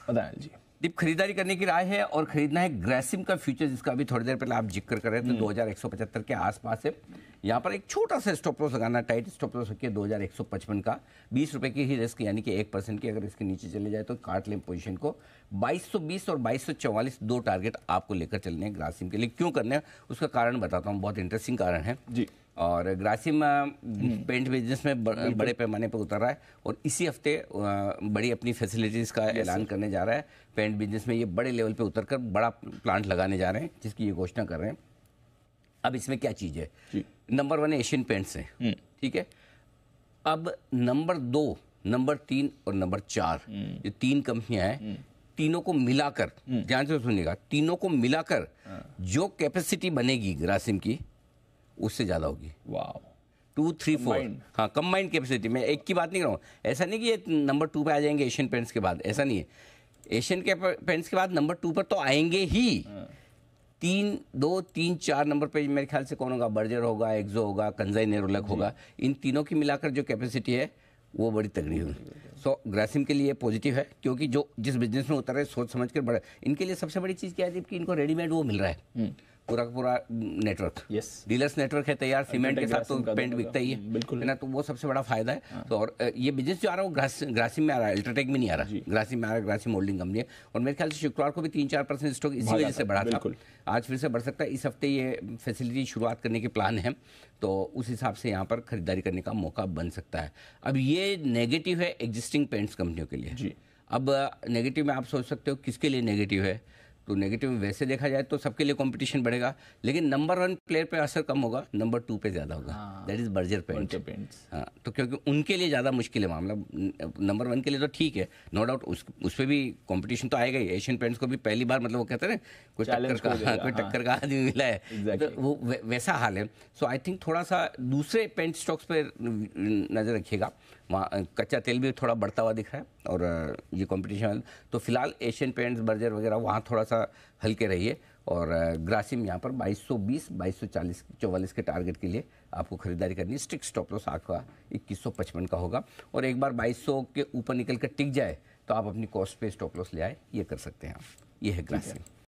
बताएं जी। दीप, खरीदारी करने की राय है और खरीदना है ग्रासिम का फ्यूचर, जिसका अभी थोड़ी देर पहले आप जिक्र कर रहे थे, 2175 के आसपास है। यहाँ पर एक छोटा सा स्टॉप लॉस लगाना, टाइट स्टॉप लॉस रखिए 2155 का, 20 रुपए की ही रिस्क, यानी कि 1% की अगर इसके नीचे चले जाए तो काट लें पोजीशन को। 2220 और 2244 दो टारगेट आपको लेकर चलने हैं ग्रासिम के लिए। क्यों करने हैं उसका कारण बताता हूँ, बहुत इंटरेस्टिंग कारण है जी। और ग्रासिम पेंट बिजनेस में बड़े पैमाने पर उतर रहा है और इसी हफ्ते बड़ी अपनी फैसिलिटीज़ का ऐलान करने जा रहा है। पेंट बिजनेस में ये बड़े लेवल पे उतरकर बड़ा प्लांट लगाने जा रहे हैं, जिसकी ये घोषणा कर रहे हैं। अब इसमें क्या चीज़ है, नंबर 1 एशियन पेंट्स है, ठीक है। अब नंबर 2, नंबर 3 और नंबर 4 ये 3 कंपनियां हैं, तीनों को मिलाकर, ध्यान से सुनिएगा, तीनों को मिलाकर जो कैपेसिटी बनेगी ग्रासिम की उससे ज्यादा होगी। वाह, 2, 3, 4, हाँ कंबाइंड कैपेसिटी। मैं एक की बात नहीं कर रहा हूँ, ऐसा नहीं कि ये नंबर 2 पे आ जाएंगे एशियन पेंट्स के बाद, ऐसा नहीं है। एशियन के पेंट्स के बाद नंबर 2 पर तो आएंगे ही। 2, 3, 4 नंबर पे मेरे ख्याल से कौन होगा, बर्जर होगा, एक्सो होगा, कंजाई नेरोलैक होगा। इन तीनों की मिलाकर जो कैपेसिटी है वो बड़ी तगड़ी होगी। सो ग्रासिम के लिए पॉजिटिव है, क्योंकि जो जिस बिजनेस में उतर रहे सोच समझ कर बड़ा। इनके लिए सबसे बड़ी चीज़ क्या है कि इनको रेडीमेड वो मिल रहा है, पूरा का पूरा नेटवर्क, डीलर्स नेटवर्क है तैयार, सीमेंट के साथ तो पेंट बिकता ही है ना, तो वो सबसे बड़ा फायदा है। तो और ये बिजनेस जो आ रहा है वो ग्रासिम में आ रहा है, अल्ट्राटेक में नहीं आ रहा, ग्रासिम में आ रहा है। ग्रासिम होल्डिंग कंपनी है और मेरे ख्याल से शुक्रवार को भी 3-4% स्टॉक इसी वजह से बढ़ा था, आज फिर से बढ़ सकता है। इस हफ्ते ये फैसिलिटी शुरुआत करने के प्लान है, तो उस हिसाब से यहाँ पर खरीदारी करने का मौका बन सकता है। अब ये नेगेटिव है एग्जिस्टिंग पेंट्स कंपनियों के लिए। अब नेगेटिव में आप सोच सकते हो किसके लिए नेगेटिव है, तो नेगेटिव में वैसे देखा जाए तो सबके लिए कंपटीशन बढ़ेगा, लेकिन नंबर 1 प्लेयर पे असर कम होगा, नंबर 2 पे ज़्यादा होगा, दैट इज़ बर्जर पेंट्स। हाँ, तो क्योंकि उनके लिए ज़्यादा मुश्किल है मामला। नंबर 1 के लिए तो ठीक है, नो डाउट, उस पर भी कंपटीशन तो आएगा ही। एशियन पेंट्स को भी पहली बार मतलब वो कहते हैं ना कोई टक्कर का आदमी मिला है, तो वो वैसा हाल है। सो आई थिंक थोड़ा सा दूसरे पेंट स्टॉक्स पर नज़र रखिएगा, वहाँ कच्चा तेल भी थोड़ा बढ़ता हुआ दिख रहा है और ये कंपटीशन। तो फिलहाल एशियन पेंट्स, बर्जर वगैरह वहाँ थोड़ा सा हल्के रहिए और ग्रासिम यहाँ पर 2220, 2244 के टारगेट के लिए आपको खरीदारी करनी है। स्ट्रिक्ट स्टॉप लॉस आपका 2155 का होगा और एक बार 2200 के ऊपर निकल कर टिक जाए तो आप अपनी कॉस्ट पे स्टॉप लॉस ले आए, ये कर सकते हैं आप। ये है ग्रासिम।